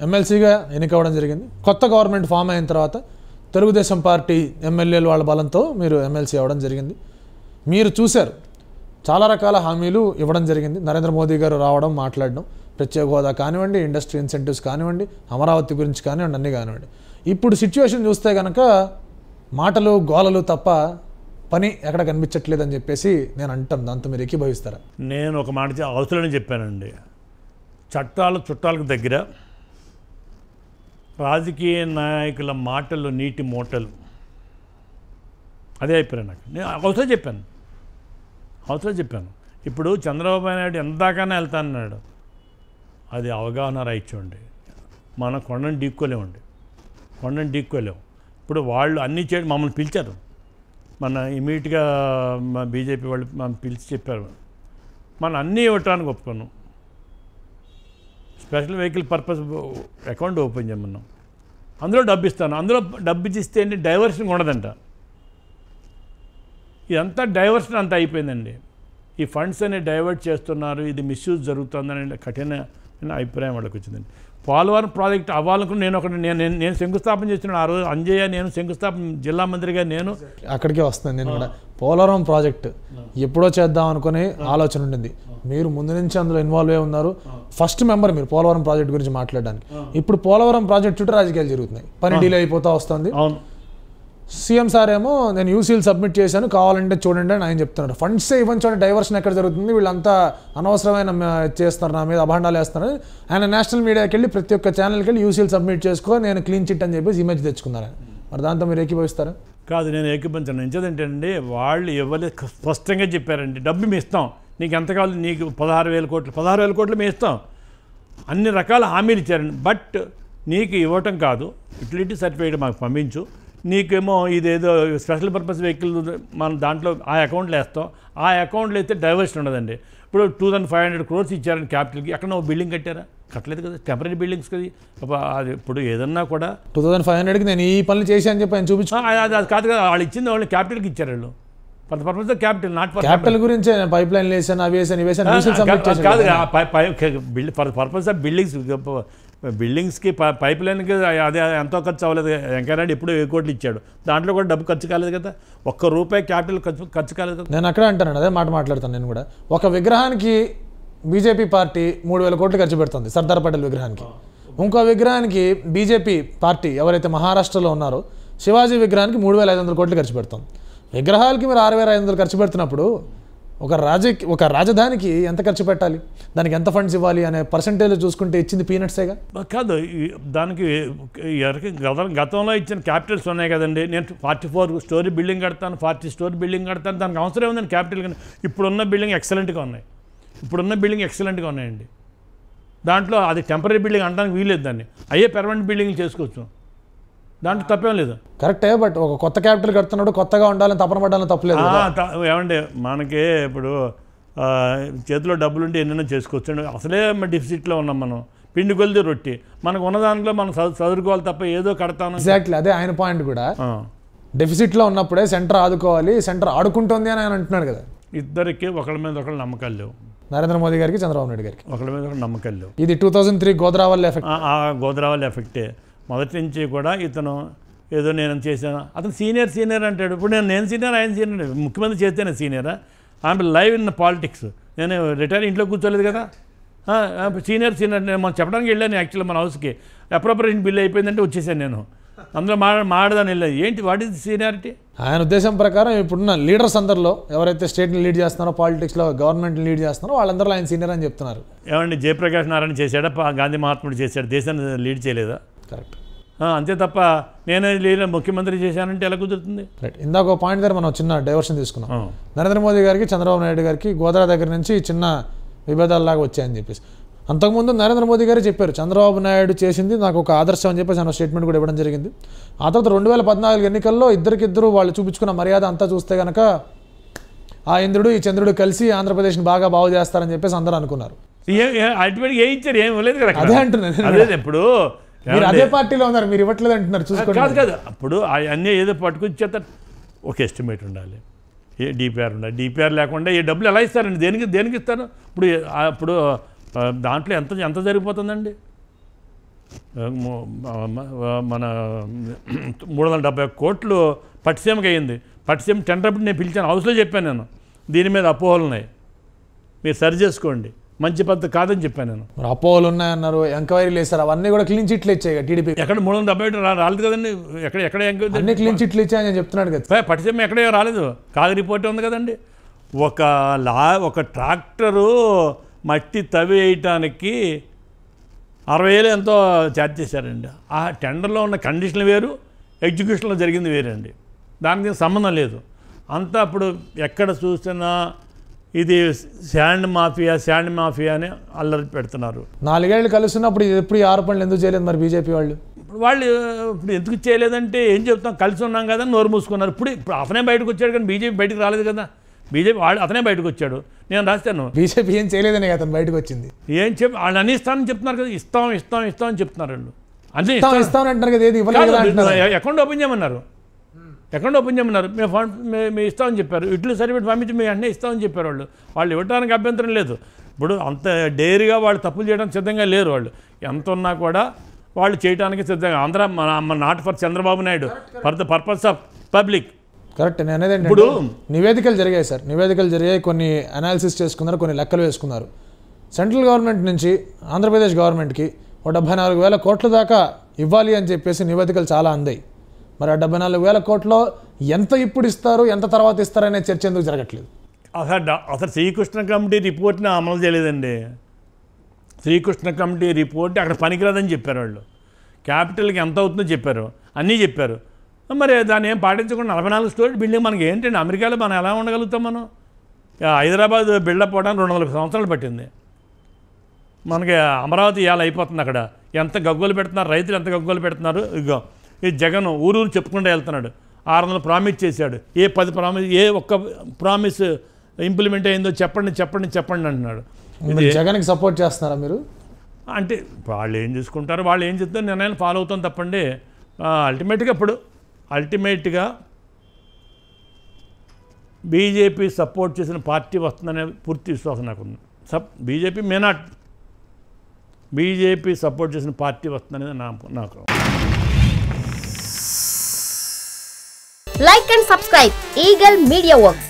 ఎమ్మెల్సీగా ఎన్నికవడం జరిగింది. కొత్త గవర్నమెంట్ ఫామ్ అయిన తర్వాత తెలుగుదేశం పార్టీ ఎమ్మెల్యేలు వాళ్ళ బలంతో మీరు ఎమ్మెల్సీ అవ్వడం జరిగింది. మీరు చూశారు చాలా రకాల హామీలు ఇవ్వడం జరిగింది. నరేంద్ర మోదీ గారు రావడం, మాట్లాడడం, ప్రత్యేక హోదా కానివ్వండి, ఇండస్ట్రీ ఇన్సెంటివ్స్ కానివ్వండి, అమరావతి గురించి కానివ్వండి, అన్నీ కానివ్వండి. ఇప్పుడు సిచ్యువేషన్ చూస్తే కనుక మాటలు గోలలు తప్ప పని ఎక్కడ కనిపించట్లేదని చెప్పేసి నేను అంటాను. దాంతో మీరు ఏకీభవిస్తారా? నేను ఒక మాట అవసరమని చెప్పానండి. చుట్టాలకు దగ్గర రాజకీయ నాయకుల మాటలు నీటి మూటలు, అదే అయిపోయాను. నాకు నేను అవసరం చెప్పాను. ఇప్పుడు చంద్రబాబు నాయుడు ఎంతకన్నా వెళ్తానన్నాడు, అది అవగాహన రాయిచ్చండి. మనం కొండను ఢీక్కోలేమండి. ఇప్పుడు వాళ్ళు అన్నీ మమ్మల్ని పిలిచారు. మన ఇమీడియట్గా మా బీజేపీ వాళ్ళు మనం పిలిచి చెప్పారు, మనం అన్నీ ఇవ్వటానికి ఒప్పుకున్నాం. Special vehicle purpose account open చేయమన్నాం. అందులో డబ్బు ఇస్తాను. అందులో డబ్బు ఇస్తే ఏంటి, డైవర్షన్ ఉండదంట. ఇదంతా డైవర్షన్ అంతా అయిపోయిందండి. ఈ ఫండ్స్ అనే డైవర్ట్ చేస్తున్నారు, ఇది మిస్యూజ్ జరుగుతుందని కఠిన అభిప్రాయం వాళ్ళకి వచ్చిందండి. పోలవరం ప్రాజెక్ట్ అవ్వాలనుకుని నేను శంకుస్థాపన చేస్తున్నాను. ఆ రోజు అంజయ్య, నేను శంకుస్థాపన, జిల్లా మంత్రిగా నేను అక్కడికే వస్తాను. నేను కూడా పోలవరం ప్రాజెక్టు ఎప్పుడో చేద్దాం అనుకునే ఆలోచన ఉండింది. మీరు ముందు నుంచి అందులో ఇన్వాల్వ్ అయి ఉన్నారు. ఫస్ట్ మెంబర్ మీరు పోలవరం ప్రాజెక్ట్ గురించి మాట్లాడడానికి. ఇప్పుడు పోలవరం ప్రాజెక్ట్ చుట్టూ రాజకీయాలు జరుగుతున్నాయి, పని డిలే అయిపోతూ వస్తుంది. సీఎం సార్ ఏమో నేను యూసీలు సబ్మిట్ చేశాను, కావాలంటే చూడండి అని ఆయన చెప్తున్నారు. ఫండ్స్ ఇవ్వని చోట డైవర్షన్ ఎక్కడ జరుగుతుంది, వీళ్ళంతా అనవసరమైన చేస్తున్నారు, నా మీద అభాండాలు వేస్తున్నారు. ఆయన నేషనల్ మీడియాకి వెళ్ళి ప్రతి ఒక్క ఛానల్కి వెళ్ళి యూసీలు సబ్మిట్ చేసుకో, నేను క్లీన్ చిట్ అని చెప్పేసి ఇమేజ్ తెచ్చుకున్నారు. మరి దాంతో మీరు ఏకీభవిస్తారా? కాదు, నేను ఏకీభవించాను. ఎంచేదంటే వాళ్ళు ఎవరు స్పష్టంగా చెప్పారండి, డబ్బు మేము ఇస్తాం, నీకు ఎంత కావాలి, నీకు 16,000 కోట్లు మేము ఇస్తాం, అన్ని రకాల హామీలు ఇచ్చారండి. బట్ నీకు ఇవ్వటం కాదు, యుటిలిటీ సర్టిఫికేట్ మాకు పంపించు, నీకేమో ఇదేదో స్పెషల్ పర్పస్ వెహికల్ మనం దాంట్లో ఆ అకౌంట్లో వేస్తాం, ఆ అకౌంట్లో అయితే డైవర్షన్ ఉండదండి. ఇప్పుడు 2,500 crores ఇచ్చారని క్యాపిటల్కి, ఎక్కడ బిల్డింగ్ కట్టారా? కట్టలేదు కదా, టెంపరీ బిల్డింగ్స్ కదా. అది ఇప్పుడు ఏదన్నా కూడా 2,500కి నేను ఈ పనులు చేసి అని చెప్పి ఆయన చూపించు. అది కాదు కదా, వాళ్ళు ఇచ్చింది వాళ్ళు క్యాపిటల్కి ఇచ్చారు. వాళ్ళు for purpose capital, not for capital గురించి పైప్ లైన్ వేసాను, అవి వేసాను కాదు, ఫర్ పర్పస్ ఆఫ్ బిల్డింగ్స్కి పైప్ లైన్కి అదే ఎంతో ఖర్చు అవ్వలేదు. వెంకయ్యనాయుడు ఎప్పుడూ 1,000 కోట్లు ఇచ్చాడు, దాంట్లో కూడా డబ్బు ఖర్చు కాలేదు కదా, ₹1 క్యాపిటల్ ఖర్చు కాలేదు కదా. నేను అక్కడే అంటాను, అదే మాట మాట్లాడతాను. నేను కూడా ఒక విగ్రహానికి బీజేపీ పార్టీ 3,000 కోట్లు ఖర్చు పెడుతుంది, సర్దార్ పటేల్ విగ్రహానికి. ఇంకో విగ్రహానికి బీజేపీ పార్టీ ఎవరైతే మహారాష్ట్రలో ఉన్నారో శివాజీ విగ్రహానికి 3,500 కోట్లు ఖర్చు పెడుతుంది. విగ్రహాలకి మీరు 6,500 ఖర్చు పెడుతున్నప్పుడు ఒక రాజధానికి ఎంత ఖర్చు పెట్టాలి, దానికి ఎంత ఫండ్స్ ఇవ్వాలి అనే పర్సంటేజ్ చూసుకుంటే ఇచ్చింది పీనట్సేగా. కాదు, దానికి గతంలో ఇచ్చిన క్యాపిటల్స్ ఉన్నాయి కదండి. నేను 44 స్టోరీ బిల్డింగ్ కడతాను, 40 స్టోరీ బిల్డింగ్ కడతాను, దానికి అవసరం ఉందండి క్యాపిటల్. కానీ ఇప్పుడున్న బిల్డింగ్ ఎక్సలెంట్గా ఉన్నాయండి. దాంట్లో అది టెంపరీ బిల్డింగ్ అనడానికి వీలేదు, దాన్ని అయ్యే పెర్మనెంట్ బిల్డింగ్లు చేసుకోవచ్చు, దాంట్లో తప్పేం లేదు. కరెక్టే, బట్ ఒక కొత్త క్యాపిటల్ కడుతున్నాడు, కొత్తగా ఉండాలని తపన పడాలని తప్పలేదు. ఏమండి, మనకి ఇప్పుడు చేతిలో డబ్బులుంటే ఎన్నైనా చేసుకోవచ్చు. అసలే డెఫిసిట్లో ఉన్నాం మనం, పిండి కొలిది రొట్టి. మనకు ఉన్న దాంట్లో మనం చదువుకోవాలి తప్ప ఏదో కడతాను. ఎగ్జాక్ట్లీ అదే ఆయన పాయింట్ కూడా. డెఫిసిట్లో ఉన్నప్పుడే సెంటర్ ఆదుకోవాలి, సెంటర్ ఆడుకుంటుంది అని ఆయన అంటున్నాడు కదా. ఇద్దరికి ఒకళ్ళ మీద ఒకళ్ళు నమ్మకాలు లేవు, నరేంద్ర మోదీ గారికి, చంద్రబాబు నాయుడు గారికి ఒకళ్ళ మీద ఒకళ్ళు నమ్మకాలు లేవు. ఇది 2003 గోదావరి ఎఫెక్ట్. గోదావరి ఎఫెక్టే. మొదటి నుంచి కూడా ఇతను ఏదో నేను చేశాను, అతను సీనియర్ అంటాడు. ఇప్పుడు నేను సీనియర్, ఆయన సీనియర్. ముఖ్యమంత్రి చేస్తేనే సీనియరా? ఆమె లైవ్ ఇన్ పాలిటిక్స్. నేను రిటైర్ ఇంట్లో కూర్చోలేదు కదా. సీనియర్ నేను మనం చెప్పడానికి వెళ్ళాను యాక్చువల్లీ మన హౌస్కి. అప్రోప్రియేషన్ బిల్ అయిపోయిందంటే వచ్చేసాను నేను. అందులో మాట్లాడదాని వెళ్ళాను. ఏంటి వాట్ ఈజ్ సీనియారిటీ? ఆయన ఉద్దేశం ప్రకారం ఇప్పుడున్న లీడర్స్ అందరిలో ఎవరైతే స్టేట్ని లీడ్ చేస్తున్నారో, పాలిటిక్స్లో గవర్నమెంట్ని లీడ్ చేస్తున్నారో వాళ్ళందరూ ఆయన సీనియర్ అని చెప్తున్నారు. ఏమండి, జయప్రకాష్ నారాయణ చేశాడా, గాంధీ మహాత్ముడు చేశాడు, దేశాన్ని లీడ్ చేయలేదా? కరెక్ట్. అంతే తప్ప నేనే లీడర్ ముఖ్యమంత్రి చేశానంటే ఎలా కుదురుతుంది? రైట్. ఇందాక ఒక పాయింట్ దగ్గర మనం చిన్న డైవర్షన్ తీసుకున్నాం. నరేంద్ర మోదీ గారికి, చంద్రబాబు నాయుడు గారికి గోదావరి దగ్గర నుంచి చిన్న విభేదాలలాగా వచ్చాయని చెప్పేసి అంతకుముందు నరేంద్ర మోదీ గారు చెప్పారు, చంద్రబాబు నాయుడు చేసింది నాకు ఒక ఆదర్శం అని చెప్పేసి ఆయన స్టేట్మెంట్ కూడా ఇవ్వడం జరిగింది. ఆ తర్వాత 2014 ఎన్నికల్లో ఇద్దరికిద్దరు వాళ్ళు చూపించుకున్న మర్యాద అంతా చూస్తే కనుక ఆ ఇంద్రుడు ఈ చంద్రుడు కలిసి ఆంధ్రప్రదేశ్ని బాగు చేస్తారని చెప్పేసి అందరూ అనుకున్నారు. అదే అంటున్నారు. ఇప్పుడు మీరు అదే పార్టీలో ఉన్నారు, మీరు ఇవ్వట్లేదు అంటున్నారు. చూసుకోండి. కాదు, అప్పుడు అన్నీ ఏదో పట్టుకొచ్చేత ఒక ఎస్టిమేట్ ఉండాలి, డిపిఆర్ ఉండాలి. డిపిఆర్ లేకుండా ఈ డబ్బులు ఎలా ఇస్తారండి? దేనికి ఇస్తారు? ఇప్పుడు దాంట్లో ఎంత జరిగిపోతుందండి? మన 370 కోట్లు పట్టిసీమకి అయ్యింది. పట్టిసీమ టెండర్ అప్పుడు నేను పిలిచాను, హౌస్లో చెప్పాను నేను, దీని మీద అపోహలు ఉన్నాయి, మీరు సరి చేసుకోండి, మంచి పద్ధతి కాదని చెప్పాను నేను. అపోహలు ఉన్నాయన్నారు, ఎంక్వైరీలు వేశారు, అవన్నీ కూడా క్లీన్ చిట్లు ఇచ్చాయి టీడీపీ. ఎక్కడ 370 రాలేదు కదండి, ఎక్కడ అన్ని క్లీన్ చిట్లు ఇచ్చాయని చెప్తున్నాడు కదా. పట్టిసీమ ఎక్కడే రాలేదు, కాదు రిపోర్ట్ ఉంది కదండి. ఒక ట్రాక్టరు మట్టి తవ్వి వేయటానికి 60,000 ఎంతో ఛార్జ్ చేశారండి. ఆ టెండర్లో ఉన్న కండిషన్లు వేరు, ఎగ్జిక్యూషన్లో జరిగింది వేరండి, దానికి సంబంధం లేదు. అంతా అప్పుడు ఎక్కడ చూసినా ఇది శాండ్ మాఫియా అని అల్లరి పెడుతున్నారు. 4 ఏళ్ళు కలుస్తున్నప్పుడు ఎప్పుడు ఈ ఆరోపణలు ఎందుకు చేయలేదు మరి బీజేపీ వాళ్ళు? ఇప్పుడు ఎందుకు చేయలేదంటే ఏం చెప్తాం, కలిసి ఉన్నాం కదా నోరు మూసుకున్నారు. ఇప్పుడు అతనే బయటకు వచ్చాడు కానీ బీజేపీ బయటకు రాలేదు కదా. బీజేపీ అతనే బయటకు వచ్చాడు, నేను రాస్తాను. బీజేపీ ఏం చేయలేదని అతను బయటకు వచ్చింది. వాళ్ళు అన్ని ఇస్తానని చెప్తున్నారు కదా, ఇస్తాం అని చెప్తున్నారు వాళ్ళు. అన్నీ ఇస్తామంటున్నారు కదా, ఏది ఇవ్వలేదు. అకౌంట్ ఓపెన్ చేయమన్నారు, మేము ఇస్తామని చెప్పారు. ఇట్లు సర్టిఫికేట్ పంపించి మేము అన్నీ ఇస్తామని చెప్పారు వాళ్ళు. వాళ్ళు ఇవ్వడానికి అభ్యంతరం లేదు. ఇప్పుడు అంత డేరీగా వాళ్ళు తప్పులు చేయడానికి సిద్ధంగా లేరు. వాళ్ళు ఎంత ఉన్నా కూడా వాళ్ళు చేయడానికి సిద్ధంగా. మన not for Chandrababu Naidu, for the purpose of public. Correct. నేను అనేది ఇప్పుడు నివేదికలు జరిగాయి సార్, నివేదికలు జరిగాయి, కొన్ని అనాలిసిస్ చేసుకున్నారు, కొన్ని లెక్కలు వేసుకున్నారు. సెంట్రల్ గవర్నమెంట్ నుంచి ఆంధ్రప్రదేశ్ గవర్నమెంట్కి 74,000 కోట్ల దాకా ఇవ్వాలి అని చెప్పేసి నివేదికలు చాలా అందాయి. మరి ఆ 74,000 కోట్లో ఎంత ఇప్పుడు ఇస్తారు, ఎంత తర్వాత ఇస్తారనే చర్చ ఎందుకు జరగట్లేదు? అసలు శ్రీకృష్ణ కమిటీ రిపోర్ట్ని అమలు చేయలేదండి. శ్రీకృష్ణ కమిటీ రిపోర్ట్ అక్కడ పనికిరాదని చెప్పారు వాళ్ళు. క్యాపిటల్కి ఎంత అవుతుందో చెప్పారు, అన్నీ చెప్పారు. మరి దాన్ని ఏం పాటించకుండా 44 స్టోరీ బిల్డింగ్ మనకి ఏంటండి, అమెరికాలో మనం ఎలా ఉండగలుగుతాం? మనం హైదరాబాద్ బిల్డప్ అవడానికి 200 సంవత్సరాలు పట్టింది. మనకి అమరావతి ఇవాళ అయిపోతుంది. అక్కడ ఎంత గగ్గోలు పెడుతున్నారు, రైతులు ఎంత గగ్గోలు పెడుతున్నారు. ఇగో ఈ జగన్ ఊరు చెప్పుకుంటూ వెళ్తున్నాడు, 600 ప్రామిస్ చేశాడు, ఏ ఒక్క ప్రామిస్ ఇంప్లిమెంట్ అయిందో చెప్పండి అంటున్నాడు. జగన్కి సపోర్ట్ చేస్తున్నారా మీరు? అంటే వాళ్ళు ఏం చూసుకుంటారు, వాళ్ళు ఏం చెప్తారు, నిర్ణయాలు ఫాలో అవుతాం తప్పండి. అల్టిమేట్గా బీజేపీ సపోర్ట్ చేసిన పార్టీ వస్తుందనే పూర్తి విశ్వాసం నాకుంది. బీజేపీ సపోర్ట్ చేసిన పార్టీ వస్తుందనేది నాకు. Like and subscribe Eagle Media Works.